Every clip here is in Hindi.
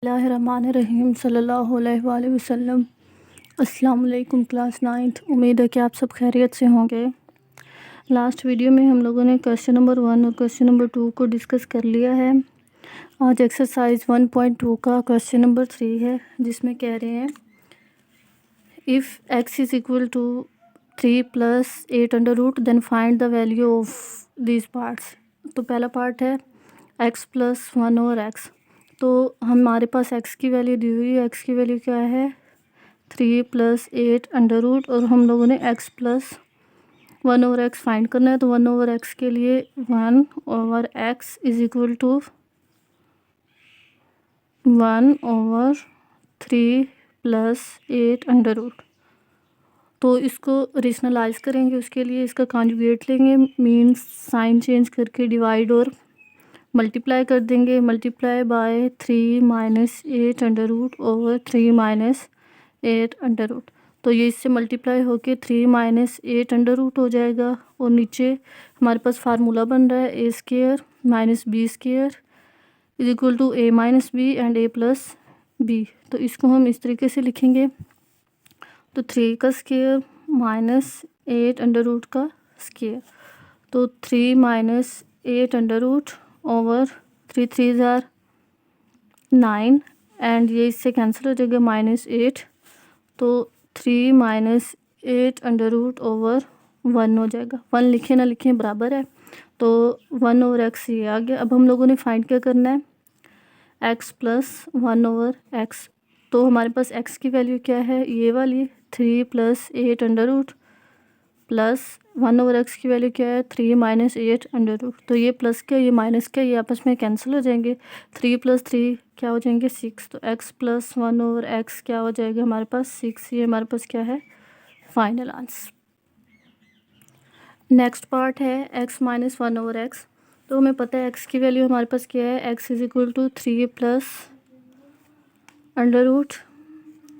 बिस्मिल्लाहिर्रहमानिर्रहीम सल्लल्लाहु अलैहि वसल्लम। अस्सलाम वालेकुम क्लास 9th। उम्मीद है कि आप सब खैरियत से होंगे। लास्ट वीडियो में हम लोगों ने क्वेश्चन नंबर 1 और क्वेश्चन नंबर 2 को डिस्कस कर लिया है। आज एक्सरसाइज 1.2 का क्वेश्चन नंबर 3 है, जिसमें कह रहे हैं if x is equal to 3 + 8 under root then find the value of these parts. तो पहला पार्ट है x + 1 और x। तो हमारे पास x की वैल्यू दी हुई है। x की वैल्यू क्या है 3 + 8 अंडर रूट, और हम लोगों ने x + 1 ओवर x फाइंड करना है। तो 1 ओवर x के लिए 1 over x is equal to 1 over 3 + 8 under root. तो इसको रेशनलाइज करेंगे, उसके लिए इसका कॉन्जुगेट लेंगे, मीन्स साइन चेंज करके डिवाइड और मल्टीप्लाई कर देंगे। Multiply by 3 - 8 under root over 3 - 8 under root. तो ये इससे मल्टीप्लाई होके 3 - 8 अंडर रूट हो जाएगा। और नीचे हमारे पास फार्मूला बन रहा है a² - b² is equal to a - b and a + b। तो इसको हम इस तरीके से लिखेंगे। तो 3 का स्क्वायर माइनस 8 अंडर रूट का स्क्वायर। तो 3 - 8 अंडर रूट ओवर 3 3 ज़ार 9 एंड ये इससे कैंसिल हो जाएगा -8। तो 3 - 8 अंडर रूट ओवर 1 हो जाएगा। 1 लिखे ना लिखें बराबर है। तो 1 ओवर x ये आ गया। अब हम लोगों ने फाइंड क्या करना है x + 1 ओवर x। तो हमारे पास x की वैल्यू क्या है ये वाली 3 + 8 under root plus 1 over x की वैल्यू क्या है 3 - 8 अंडर रूट। तो ये प्लस क्या ये माइनस क्या ये आपस में कैंसिल हो जाएंगे। 3 + 3 क्या हो जाएंगे 6। तो x + 1 ओवर x क्या हो जाएगा हमारे पास 6। ये हमारे पास क्या है फाइनल आंसर। नेक्स्ट पार्ट है x - 1 ओवर x। तो हमें पता है x की वैल्यू हमारे पास क्या है x is equal to 3 + under root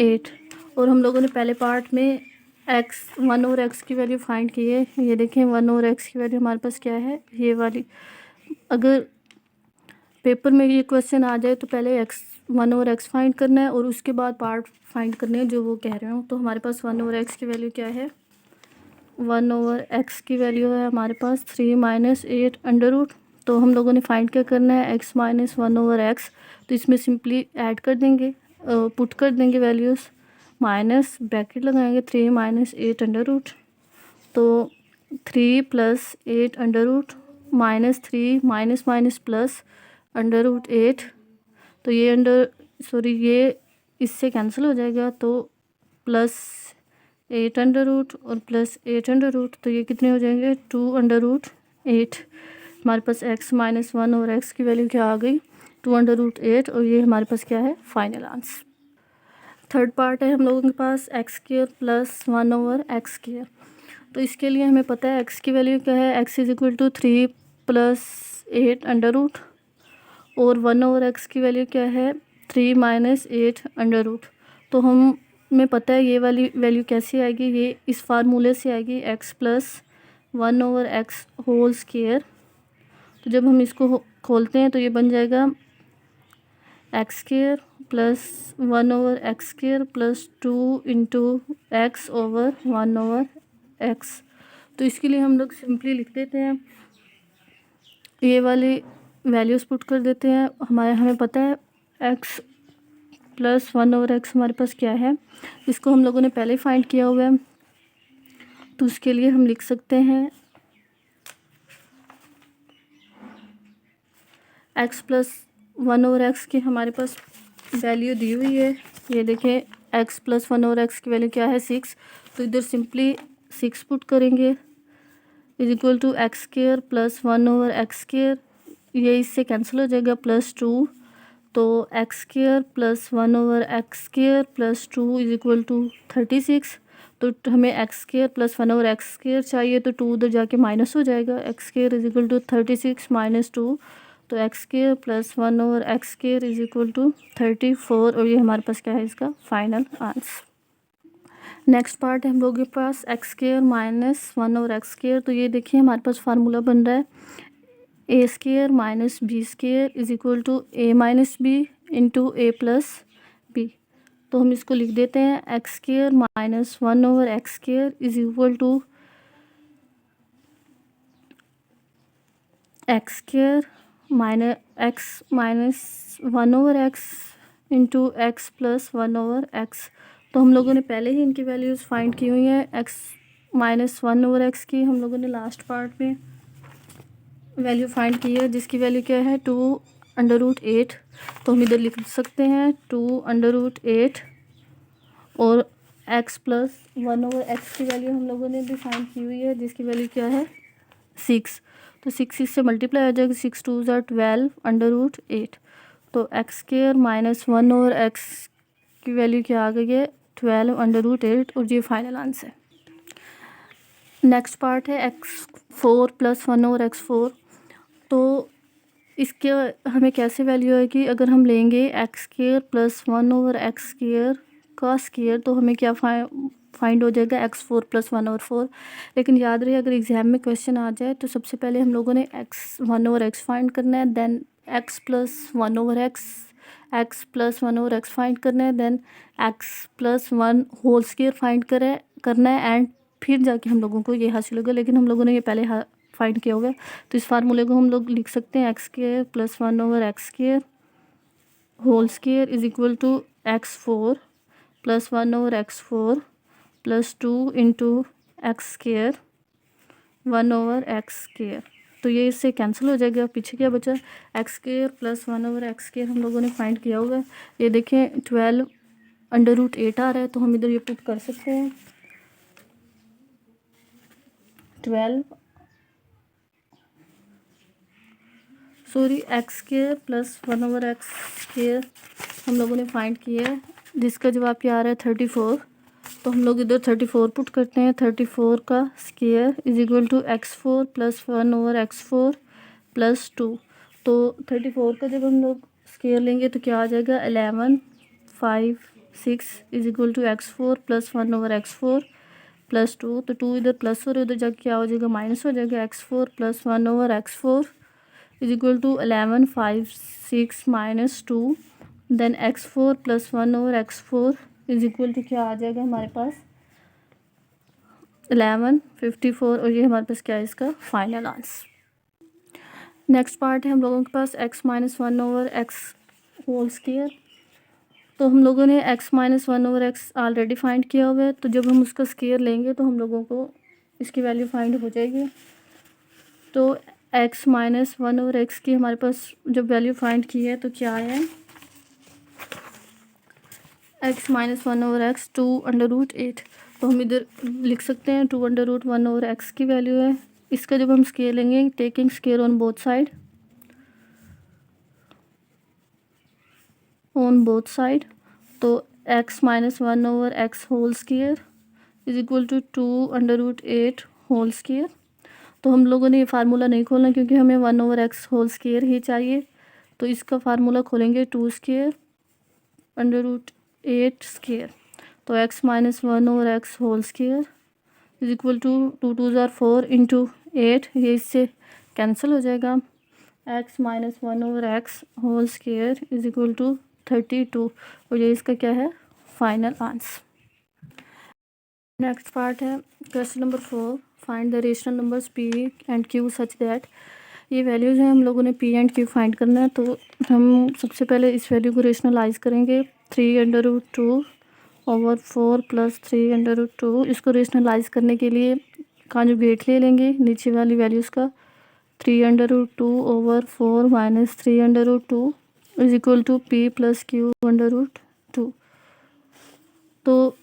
8। और हम लोगों ने पहले पार्ट में 1 ओवर x की वैल्यू फाइंड की है। ये देखें 1 ओवर x की वैल्यू हमारे पास क्या है ये वाली। अगर पेपर में ये क्वेश्चन आ जाए तो पहले 1 ओवर x फाइंड करना है और उसके बाद पार्ट फाइंड करने हैं जो वो कह रहे हो। तो हमारे पास 1 ओवर x की वैल्यू क्या है 1 ओवर x की वैल्यू है हमारे पास 3 - 8 अंडर रूट। तो हम लोगों ने फाइंड क्या करना है x - 1 ओवर x। तो इसमें सिंपली ऐड कर देंगे, पुट कर देंगे वैल्यूज़, माइनस ब्रैकेट लगाएंगे 3 - 8 अंडर रूट। तो 3 + 8 under root -3 minus plus under root 8। तो ये इससे कैंसिल हो जाएगा। तो +8 अंडर रूट और +8 अंडर रूट। तो ये कितने हो जाएंगे 2 अंडर रूट 8। हमारे पास x - 1 ओवर x की वैल्यू क्या आ गई 2 अंडर रूट 8। और ये हमारे पास क्या है फाइनल आंसर। थर्ड पार्ट है हम लोगों के पास x² + 1 ओवर x²। तो इसके लिए हमें पता है x की वैल्यू क्या है x is equal to 3 + 8 under root, और 1 ओवर x की वैल्यू क्या है 3 - 8 अंडर रूट। तो हमें पता है ये वाली वैल्यू कैसे आएगी ये इस फार्मूले से आएगी x + 1 over x whole square. तो जब हम इसको खोलते हैं तो ये बन जाएगा x² + 1 over x² + 2 × x over 1 over x। तो इसके लिए हम लोग सिंपली लिख देते हैं, ये वाली वैल्यूज़ पुट कर देते हैं। हमें पता है x + 1 ओवर x हमारे पास क्या है, इसको हम लोगों ने पहले फाइंड किया हुआ है। तो उसके लिए हम लिख सकते हैं x + 1 ओवर x की हमारे पास वैल्यू दी हुई है। ये देखें x + 1 ओवर x की वैल्यू क्या है 6। तो इधर सिंपली 6 पुट करेंगे is equal to x² + 1 over x²। ये इससे कैंसिल हो जाएगा +2। तो x² + 1 over x² + 2 is equal to 36। तो हमें x² + 1 ओवर x² चाहिए, तो 2 उधर जाके माइनस हो जाएगा। x² is equal to 36 - 2। तो x² + 1 over x² is equal to 34। और ये हमारे पास क्या है इसका फाइनल आंसर। नेक्स्ट पार्ट है हम लोगों के पास x² - 1 ओवर x²। तो ये देखिए हमारे पास फार्मूला बन रहा है a² - b² is equal to a - b into a plus b. तो हम इसको लिख देते हैं x square minus 1/x square is equal to x square minus 1/x into x plus 1/x। तो हम लोगों ने पहले ही इनकी वैल्यूज़ फाइंड की हुई हैं। एक्स माइनस 1/x की हम लोगों ने लास्ट पार्ट में वैल्यू फाइंड की है, जिसकी वैल्यू क्या है 2√8। तो हम इधर लिख सकते हैं 2√8 और x प्लस 1/x की वैल्यू हम लोगों ने भी फाइंड की हुई है, जिसकी वैल्यू क्या है 6। तो 6 इससे मल्टीप्लाई हो जाएगा, 6 2 ज़ा 12√8। तो एक्स स्क्वायर माइनस 1/x की वैल्यू क्या आ गई है 12√8 और ये फाइनल आंसर। नेक्स्ट पार्ट है x4 प्लस 1/x4। तो इसके हमें कैसे वैल्यू आएगी, अगर हम लेंगे x square plus 1/x square का स्क्वायर तो हमें क्या फाइंड हो जाएगा x4 प्लस 1/4। लेकिन याद रहे अगर एग्जाम में क्वेश्चन आ जाए तो सबसे पहले हम लोगों ने x1/x फाइंड करना है, then x plus 1/x find करना है, then x plus 1 whole square find करना है एंड फिर जाके हम लोगों को ये हासिल होगा। लेकिन हम लोगों ने ये पहले फाइंड किया होगा, तो इस फार्मूले को हम लोग लिख सकते हैं x square plus 1/x square whole square is equal to x4 plus 1/x4 plus 2 into x square 1/x square. तो ये इससे कैंसिल हो जाएगा, पीछे क्या बचा x square plus 1/x square हम लोगों ने फाइंड किया होगा। ये देखें 12√8 आ रहा है, तो हम इधर ये पुट कर सकते हैं x square plus 1/x square हम लोगों ने फाइंड किया है, जिसका जवाब क्या आ रहा है 34। तो हम लोग इधर 34 पुट करते हैं, 34 का square is equal to x4 plus 1/x4 plus 2। तो 34 का जब हम लोग स्क्वायर लेंगे तो क्या आ जाएगा 11 5 6 is equal to x4 plus 1/x4 plus 2। तो 2 इधर प्लस और उधर जाके क्या हो जाएगा माइनस हो जाएगा, x4 plus 1/x4 is equal to 11 5 6 minus 2। Then x4 plus 1/x4 is equal to क्या आ जाएगा हमारे पास 11 54 और ये हमारे पास क्या है इसका फाइनल आंसर। नेक्स्ट पार्ट है हम लोगों के पास x minus 1/x whole square. तो हम लोगों ने x minus 1/x already find किया हुआ है, तो जब हम उसका स्क्वायर लेंगे तो हम लोगों को इसकी वैल्यू फाइंड हो जाएगी। तो x माइनस 1/x की हमारे पास जब वैल्यू फाइंड की है तो क्या है x माइनस 1/x 2√8। तो हम इधर लिख सकते हैं 2√1/x की वैल्यू है। इसका जब हम स्क्वायर लेंगे taking square on both side तो x minus 1/x whole square is equal to 2√8 whole square. तो हम लोगों ने ये फार्मूला नहीं खोलना क्योंकि हमें 1/x होल स्क्वायर ही चाहिए। तो इसका फार्मूला खोलेंगे 2 स्क्वायर √8 स्क्वायर। तो x minus 1/x whole square is equal to 2 2 ज़ार 4 इंटू 8, ये इससे कैंसिल हो जाएगा। x minus 1/x whole square is equal to 32 और ये इसका क्या है फाइनल आंसर। नेक्स्ट पार्ट है question number 4, find the rational numbers p and q such that. ये वैल्यूज़ हैं, हम लोगों ने p एंड q फाइंड करना है। तो हम सबसे पहले इस वैल्यू को रेशनलाइज करेंगे 3√2/4 प्लस 3√2। इसको रेशनलाइज करने के लिए कॉन्जुगेट ले लेंगे नीचे वाली वैल्यूज़ का 3√2/4 minus 3√2 is equal to p plus q/2। तो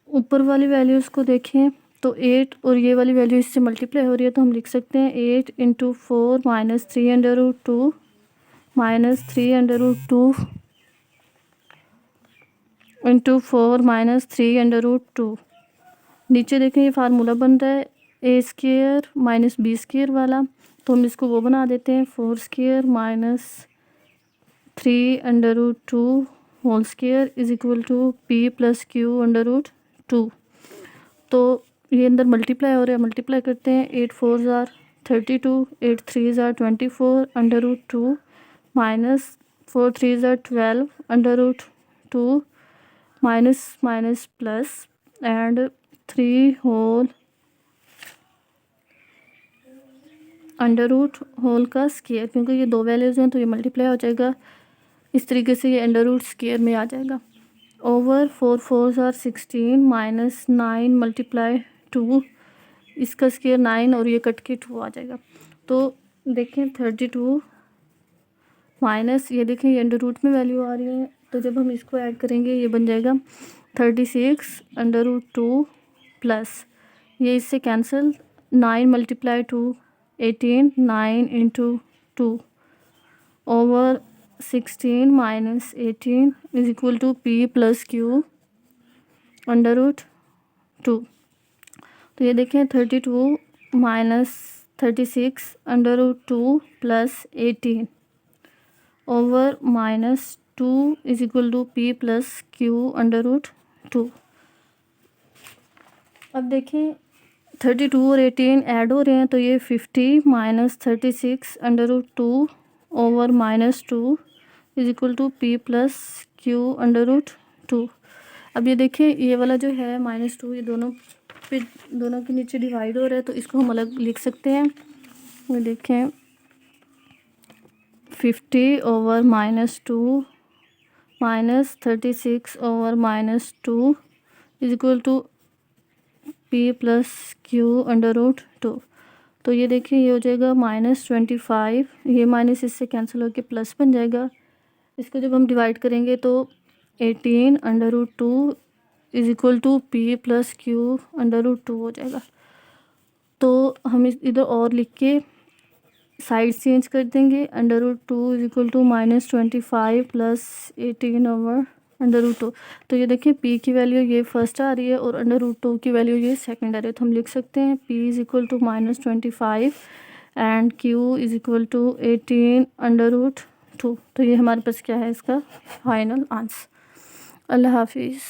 ऊपर वाली वैल्यूज़ को देखें तो 8 और ये वाली वैल्यू इससे मल्टीप्लाई हो रही है, तो हम लिख सकते हैं 8 into 4 minus 3√2 minus 3√2 into 4 minus 3√2। नीचे देखें ये फार्मूला बन रहा है a square minus b square वाला, तो हम इसको वो बना देते हैं 4 square minus 3√2 whole square is equal to p plus q/2। तो ये अंदर मल्टीप्लाई हो रहा है, मल्टीप्लाई करते हैं 8 4 ज़ार 32 8 3 ज़ार 24 √2 minus 4 3s are 12 under root 2 minus minus plus and 3 whole under root whole का स्केयर, क्योंकि ये दो वैल्यूज़ हैं तो ये मल्टीप्लाई हो जाएगा, इस तरीके से ये अंडर रूट स्केयर में आ जाएगा। Over 4 4s are 16 minus 9 multiply 2, इसका स्केयर 9 और ये कट के 2 आ जाएगा। तो देखें 32 माइनस ये देखें ये अंडर रूट में वैल्यू आ रही है, तो जब हम इसको ऐड करेंगे ये बन जाएगा 36 अंडर रूट 2 प्लस ये इससे cancel 9 multiply 2 18 9 into 2 over 16 minus 18 is equal to p plus q under root 2। तो ये देखें 32 minus 36 under root 2 plus 18 over minus 2 is equal to p plus q under root 2। अब देखें 32 और 18 ऐड हो रहे हैं, तो ये 50 minus 36 under root 2 over minus 2 is equal to p plus q under root 2। अब ये देखें ये वाला जो है -2 ये दोनों के नीचे डिवाइड हो रहा है, तो इसको हम अलग लिख सकते हैं। ये देखें 50 over -2 minus 36 over -2 is equal to p plus q under root 2। तो ये देखिए ये हो जाएगा -25, ये माइनस इससे कैंसिल होकर प्लस बन जाएगा। इसको जब हम डिवाइड करेंगे तो 18 under root 2 is equal to p plus q under root 2 हो जाएगा। तो हम इधर और लिख के साइड चेंज कर देंगे। Under root 2 is equal to -25 plus 18 over under root 2। तो ये देखिए p की वैल्यू ये फर्स्ट आ रही है और अंडर रूट 2 की वैल्यू ये सेकंड आ रही है, तो हम लिख सकते हैं p is equal to -25 and q is equal to 18 under root 2। तो ये हमारे पास क्या है इसका फाइनल आंसर। अल्लाह हाफिज़।